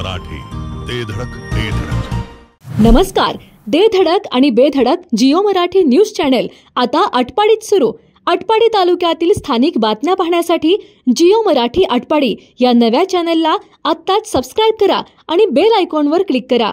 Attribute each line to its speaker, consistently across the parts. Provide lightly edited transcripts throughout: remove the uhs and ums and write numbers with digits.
Speaker 1: मराठी, दे धडक दे धडक।
Speaker 2: नमस्कार, दे धडक आणि बेधडक जिओ मराठी न्यूज चॅनल आता आटपाडीत सुरू। आटपाडी तालुक्यातील स्थानिक बातम्या पाहण्यासाठी जिओ मराठी आटपाडी या नव्या चॅनलला आत्ताच सबस्क्राइब करा आणि बेल आयकॉनवर क्लिक करा।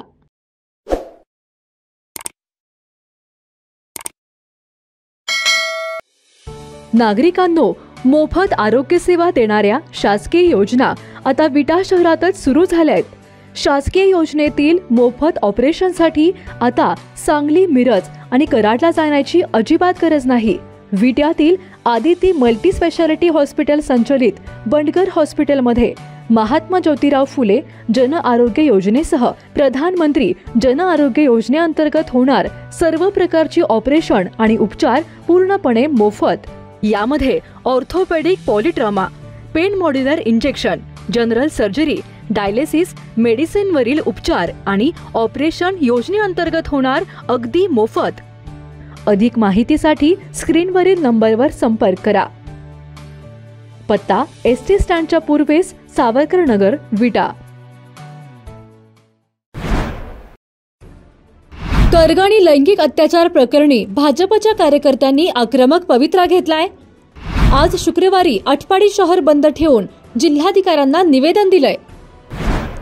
Speaker 2: नागरिकांनो, मोफत आरोग्य सेवा देणाऱ्या शासकीय योजना आता विटा शहरातच सुरू झाल्या आहेत। शासकीय योजनेतील मोफत ऑपरेशनसाठी आता सांगली, मिरज आणि कराडला जाण्याची अजिबात गरज नाही। विट्यातील आदिती मल्टी स्पेशालिटी हॉस्पिटल संचलित बंडगर हॉस्पिटलमध्ये महात्मा ज्योतिराव फुले जन आरोग्य योजनेसह प्रधानमंत्री जन आरोग्य योजनेअंतर्गत होणार सर्व प्रकारची ऑपरेशन आणि उपचार पूर्णपणे मोफत। यामध्ये orthopaedic, पॉलिट्रॉमा, pen modular injection, general surgery, dialysis, medicine वरील उपचार आणि ऑपरेशन योजनेअंतर्गत होणार अगदी मोफत। अधिक माहितीसाठी स्क्रीनवरील नंबरवर संपर्क करा। पत्ता एसटी स्टँडच्या पूर्वेस सावरकर नगर, विटा। करगणी लैंगिक अत्याचार प्रकरणी भाजपच्या कार्यकर्त्यांनी आक्रमक पवित्रा घेतलाय। आज शुक्रवारी आटपाडी शहर बंद ठेवून जिल्हाधिकाऱ्यांना निवेदन दिलंय।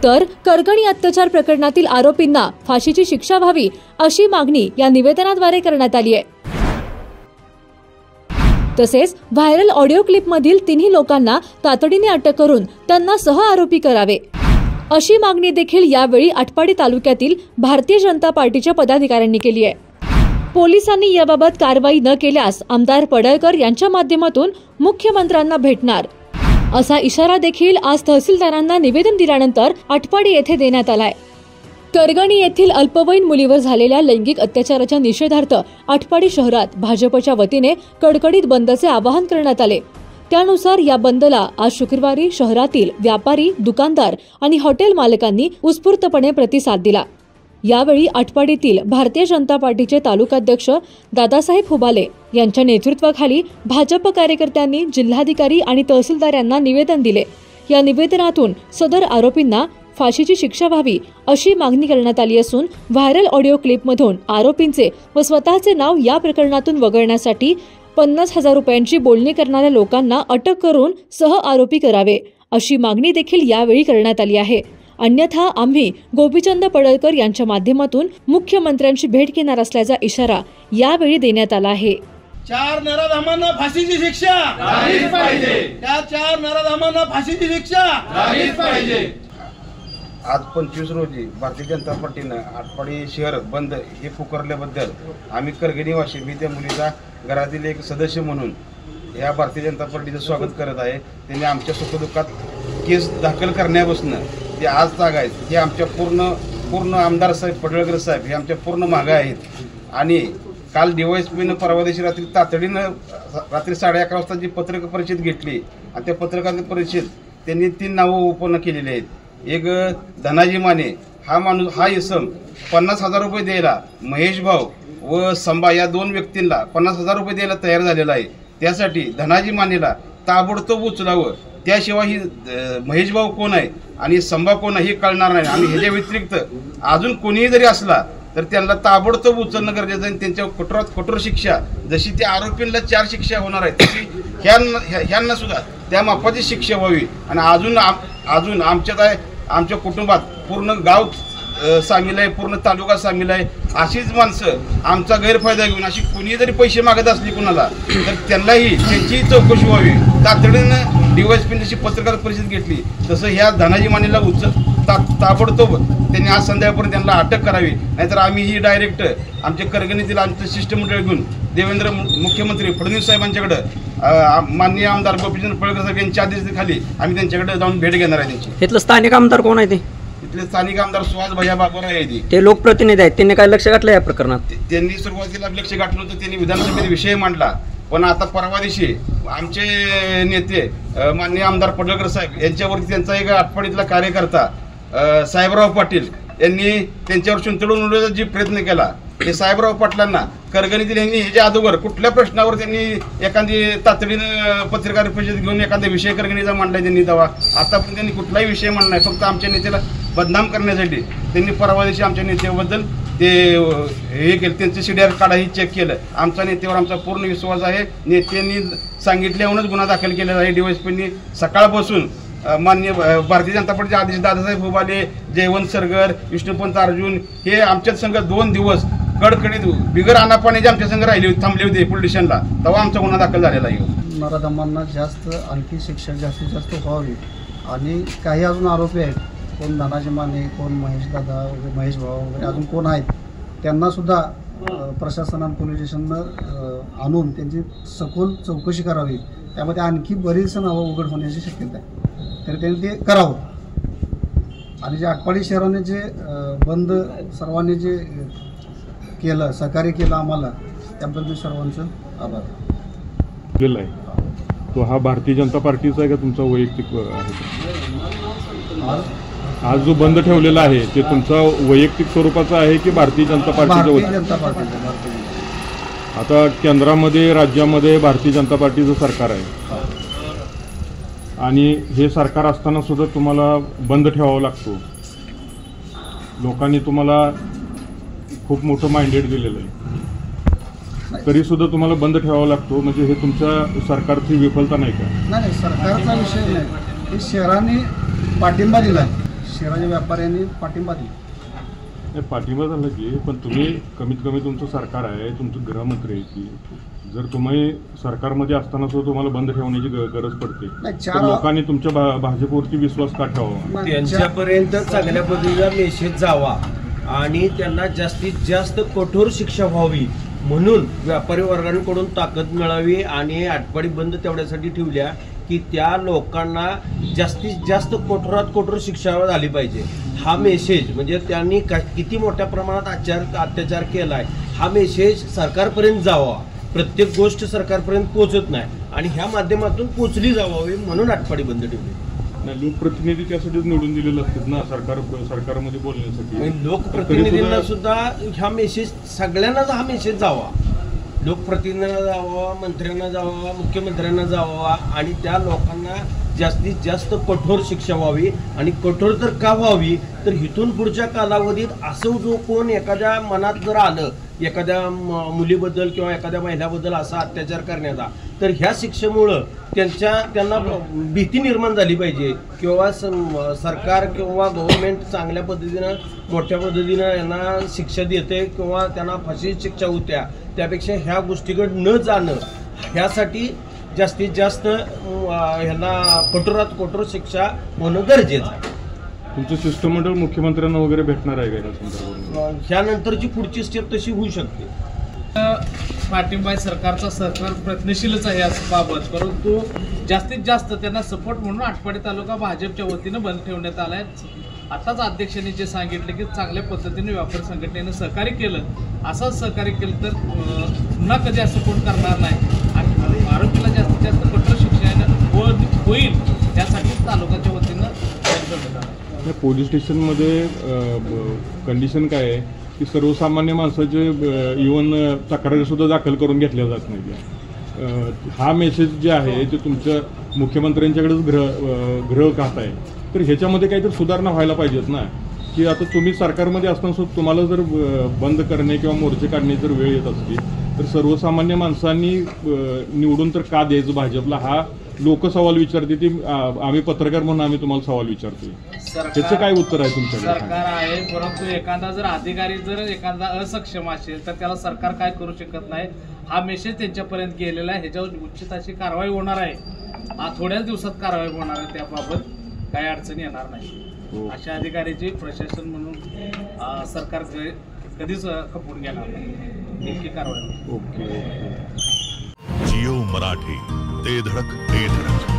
Speaker 2: तर करगणी अत्याचार प्रकरणातील आरोपींना फाशीची शिक्षा व्हावी अशी मागणी या निवेदनाद्वारे करण्यात आली आहे। तसेच व्हायरल ऑडिओ क्लिपमधील तिन्ही लोकांना तातडीने अटक करून त्यांना सह आरोपी करावे अशी मागणी देखील यावेळी आटपाडी तालुक्यातील भारतीय जनता पार्टीच्या पदाधिकाऱ्यांनी केली आहे। पोलिसांनी याबाबत कारवाई न केल्यास आमदार पडळकर यांच्या माध्यमातून मुख्यमंत्र्यांना भेटणार असा इशारा देखील आज तहसीलदारांना निवेदन दिल्यानंतर आटपाडी येथे देण्यात आलाय। करगणी येथील अल्पवयीन मुलीवर झालेल्या लैंगिक अत्याचाराच्या निषेधार्थ आटपाडी शहरात भाजपच्या वतीने कडकडीत बंदचे आवाहन करण्यात आले। त्यानुसार या बंदला आज शुक्रवारी शहरातील व्यापारी, दुकानदार आणि हॉटेल मालकांनी उत्स्फूर्तपणे प्रतिसाद दिला। यावेळी आटपाडीतील भारतीय जनता पार्टीचे तालुकाध्यक्ष दादासाहेब हुबाले यांच्या नेतृत्वाखाली भाजप कार्यकर्त्यांनी जिल्हाधिकारी आणि तहसीलदार यांना निवेदन दिले। या निवेदनातून सदर आरोपींना फाशीची शिक्षा व्हावी अशी मागणी करण्यात आली असून व्हायरल ऑडिओ क्लिपमधून आरोपींचे व स्वतःचे नाव या प्रकरणातून वगळण्यासाठी 50,000 रुपयांची बोलणी करणाऱ्या लोकांना अटक करून सह आरोपी करावे अशी मागणी देखील यावेळी करण्यात आली आहे। अन्यथा आम्ही गोपीचंद पडळकर यांच्या माध्यमातून मुख्यमंत्र्यांची भेट घेणार असल्याचा इशारा यावेळी देण्यात आला आहे।
Speaker 3: 4 नराधमांना फाशीची शिक्षा झालीच पाहिजे। त्या 4 नराधमांना फाशीची शिक्षा झालीच पाहिजे।
Speaker 4: आज 25 रोजी भारतीय जनता पार्टीनं आटपाडी शहर बंद हे पुकारल्याबद्दल आम्ही करगणीवासी, मी त्या मुलीचा घरातील एक सदस्य म्हणून या भारतीय जनता पार्टीचं स्वागत करत आहे। त्यांनी आमच्या सुखदुःखात केस दाखल करण्यापासून ते आज ताग आहेत, हे आमच्या पूर्ण आमदार साहेब पडळकर साहेब हे आमच्या पूर्ण मागे आहेत। आणि काल DYSPनं परवा दिवशी तातडीनं रात्री 11:30 वाजता जी पत्रकार परिषद घेतली आणि त्या पत्रकार परिषद त्यांनी 3 नावं उत्पन्न केलेली आहेत। एक धनाजी माने हा माणूस, हा इसम 50,000 रुपये द्यायला महेश भाऊ व संभा या 2 व्यक्तींना 50,000 रुपये द्यायला तयार झालेला आहे। त्यासाठी धनाजी मानेला ताबडतोब उचलावं, त्याशिवाय ही महेश भाऊ कोण आहे आणि संभा कोण आहे हे कळणार नाही। आणि ह्याच्या व्यतिरिक्त अजून कोणीही जरी असला तर त्यांना ताबडतोब उचलणं गरजेचं आहे। त्यांच्यावर कठोरात कठोर शिक्षा, जशी त्या आरोपींना 4 शिक्षा होणार आहे तशी ह्यांना सुद्धा त्या मापाची शिक्षा व्हावी। आणि अजून आमच्या कुटुंबात पूर्ण गाव सामील आहे, पूर्ण तालुका सामील आहे। अशीच माणसं आमचा गैरफायदा घेऊन अशी कोणी जरी पैसे मागत असली कुणाला तर त्यांची चौकशी व्हावी। तातडीनं DYSPने जशी पत्रकार परिषद घेतली तसं ह्या धनाजी मानेला ताबडतोब त्यांनी आज संध्याकाळपर्यंत त्यांना अटक करावी, नाहीतर आम्ही ही डायरेक्ट आमच्या करगणीतील आमचं शिष्टमंडळ घेऊन देवेंद्र मुख्यमंत्री फडणवीस साहेबांच्याकडे, माननीय आमदार गोपीचंद पडळकर साहेब यांच्या आदेशाखाली आम्ही त्यांच्याकडे जाऊन भेट घेणार आहे। त्यांची
Speaker 5: इथलं स्थानिक आमदार कोण आहे?
Speaker 4: इथले स्थानिक आमदार सुहास भैया बाबूराव आहे, ते
Speaker 5: लोकप्रतिनिधी आहेत। त्यांनी काय लक्ष घातलं या प्रकरणात?
Speaker 4: त्यांनी सुरुवातीला लक्ष घातलं होतं, त्यांनी विधानसभेत विषय मांडला, पण आता परवा दिवशी आमचे नेते माननीय आमदार पडळकर साहेब यांच्यावरती त्यांचा एक आटपाडीतला कार्यकर्ता साहेबराव पाटील यांनी त्यांच्यावर चिंतडून उडवण्याचा जी प्रयत्न केला, हे साहेबराव पाटलांना करगणीतील यांनी ह्याच्या अगोदर कुठल्या प्रश्नावर त्यांनी एखादी तातडीनं पत्रकार परिषद घेऊन एखादा विषय करगणीचा मांडला त्यांनी तेव्हा. आता पण त्यांनी कुठलाही विषय मांडला नाही, फक्त आमच्या नेत्याला बदनाम करण्यासाठी त्यांनी परवा दिवशी आमच्या नेत्याबद्दल ते हे केलं, त्यांचं CDR कार्डही चेक केलं. आमच्या नेत्यावर आमचा पूर्ण विश्वास आहे. नेत्यांनी सांगितल्यावरूनच गुन्हा दाखल केलेला आहे. DYSPनी सकाळपासून माननीय भारतीय जनता पार्टीचे अध्यक्ष दादासाहेब भोबाले, जयवंत सरगर, विष्णुपंत अर्जुन हे आमच्याच संघ 2 दिवस कडकडीत बिगर अनापाण्याचे आमच्या संघ राहिले थांबले होते पोलीस स्टेशनला, तेव्हा आमचा गुन्हा दाखल झालेला आहे.
Speaker 6: नराधमांना जास्त आणखी शिक्षा जास्तीत जास्त व्हावी आणि काही अजून आरोपी आहेत, कोण धनाजी माने, कोण महेश दादा वगैरे, महेश भाऊ वगैरे अजून कोण आहेत, त्यांनासुद्धा प्रशासनानं पोलीस स्टेशननं आणून त्यांची सखोल चौकशी करावी. त्यामध्ये आणखी बरीच नावं उघड होण्याची शक्यता आहे, तरी त्यांनी ते करावं. आणि जे आटपाडी शहराने जे बंद सर्वांनी जे केलं, सहकार्य केलं आम्हाला, त्याबद्दल सर्वांचं आभार.
Speaker 7: आहे तो हा भारतीय जनता पार्टीचा आहे का तुमचा वैयक्तिक आहे? आज जो बंद ठेवलेला आहे ते तुमचा वैयक्तिक स्वरूपाचा आहे की भारतीय जनता पार्टीचा?
Speaker 6: जनता पार्टीचा.
Speaker 7: आता केंद्रामध्ये राज्यामध्ये भारतीय जनता पार्टीचं सरकार आहे आणि हे सरकार असताना सुद्धा तुम्हाला बंद ठेवावा लागतो. लोकांनी तुम्हाला खूप मोठं माइंडेड दिलेलं आहे, तरी सुद्धा तुम्हाला बंद ठेवावा लागतो. म्हणजे हे तुमच्या सरकारची विफलता नाही का?
Speaker 6: नाही, सरकारचा विषय नाही, हे शहराने पाठिंबा दिला आहे, शहराच्या व्यापाऱ्यांनी पाठिंबा दिला.
Speaker 7: पाठिंबा झाला की, पण तुम्ही कमीत कमी तुमचं सरकार आहे, तुमचं गृहमंत्री आहे की, जर तुम्ही सरकारमध्ये असताना सुद्धा तुम्हाला बंद ठेवण्याची गरज पडते, तर लोकांनी तुमच्या भाजपवरती विश्वास का ठेवावा?
Speaker 8: त्यांच्यापर्यंत चांगल्या पद्धतीचा मेसेज जावा आणि त्यांना जास्तीत जास्त कठोर शिक्षा व्हावी म्हणून व्यापारी वर्गांकडून ताकद मिळावी आणि आटपाडी बंद तेवढ्यासाठी ठेवल्या की त्या लोकांना जास्तीत जास्त कठोरात कठोर शिक्षा झाली पाहिजे. हा मेसेज म्हणजे त्यांनी किती मोठ्या प्रमाणात अत्याचार केला आहे हा मेसेज सरकारपर्यंत जावा. प्रत्येक गोष्ट सरकारपर्यंत पोहोचत नाही आणि ह्या माध्यमातून पोचली जावावी म्हणून आटपाडी बंद ठेवली.
Speaker 7: लोकप्रतिनिधी त्यासाठीच निवडून दिलेले असतात ना सरकारमध्ये बोलण्यासाठी.
Speaker 8: लोकप्रतिनिधींना सुद्धा हा मेसेज सगळ्यांनाच हा मेसेज जावा, लोकप्रतिनिधींना जावा, मंत्र्यांना जावा, मुख्यमंत्र्यांना जावा आणि त्या लोकांना जास्तीत जास्त कठोर शिक्षा व्हावी. आणि कठोर तर का व्हावी तर इथून पुढच्या कालावधीत असं जो कोण एखाद्या मनात जर आलं एखाद्या मुलीबद्दल किंवा एखाद्या महिलाबद्दल असा अत्याचार करण्याचा, तर ह्या शिक्षेमुळं त्यांना भीती निर्माण झाली पाहिजे किंवा सरकार किंवा गव्हर्नमेंट चांगल्या पद्धतीनं मोठ्या पद्धतीनं यांना शिक्षा देते किंवा त्यांना फाशी शिक्षा होत्या, त्यापेक्षा ह्या गोष्टीकडे न जाणं ह्यासाठी जास्तीत जास्त ह्यांना कठोरात कठोर शिक्षा होणं गरजेचं आहे.
Speaker 7: तुमचं शिष्टमंडळ मुख्यमंत्र्यांना वगैरे भेटणार आहे का?
Speaker 8: ह्यानंतरची पुढची स्टेप तशी होऊ शकते.
Speaker 9: पाठिंबा सरकारचा सरकार प्रयत्नशीलच आहे या बाबत, परंतु जास्तीत जास्त त्यांना सपोर्ट म्हणून आटपाडी तालुका भाजपच्या वतीनं बंद ठेवण्यात आलाय. आताच अध्यक्षांनी जे सांगितलं की चांगल्या पद्धतीने व्यापारी संघटनेनं सहकार्य केलं, असंच सहकार्य केलं तर पुन्हा कधी असं कोण करणार नाही आणि आरोपीला जास्तीत जास्त कठोर शिक्षा होईल त्यासाठी तालुक्याच्या वतीनं बंद ठेवण्यात आलं.
Speaker 7: पोलीस स्टेशनमध्ये कंडिशन काय आहे की सर्वसामान्य माणसाचे इव्हन तक्रारी सुद्धा दाखल करून घेतल्या जात नाही. हा मेसेज जे आहे ते तुमच्या मुख्यमंत्र्यांच्याकडेच गृह खात आहे, तर ह्याच्यामध्ये काहीतरी सुधारणा व्हायला पाहिजेत ना. की आता तुम्ही सरकारमध्ये असताना सुद्धा तुम्हाला जर बंद करणे किंवा मोर्चे काढण्याची जर वेळ येत असली तर सर्वसामान्य माणसांनी निवडून तर का द्यायचं भाजपला, हा लोक सवाल विचारते. ती आम्ही पत्रकार म्हणून आम्ही तुम्हाला सवाल विचारतोय, त्याचं काय उत्तर आहे तुमच्याकडे?
Speaker 9: सरकार आहे, परंतु एखादा जर अधिकारी जर एखादा असक्षम असेल तर त्याला सरकार काय करू शकत नाही. हा मेसेज त्यांच्यापर्यंत गेलेला आहे, ह्याच्यावर उचित अशी कारवाई होणार आहे. थोड्याच दिवसात कारवाई होणार आहे, त्याबाबत काही अडचणी येणार नाही. अशा अधिकाऱ्याची प्रशासन म्हणून सरकार कधीच खपवून घेणार नाही, इतकी कारवाई.
Speaker 7: ओके.
Speaker 1: जिओ मराठी, ते धडक ते धडक.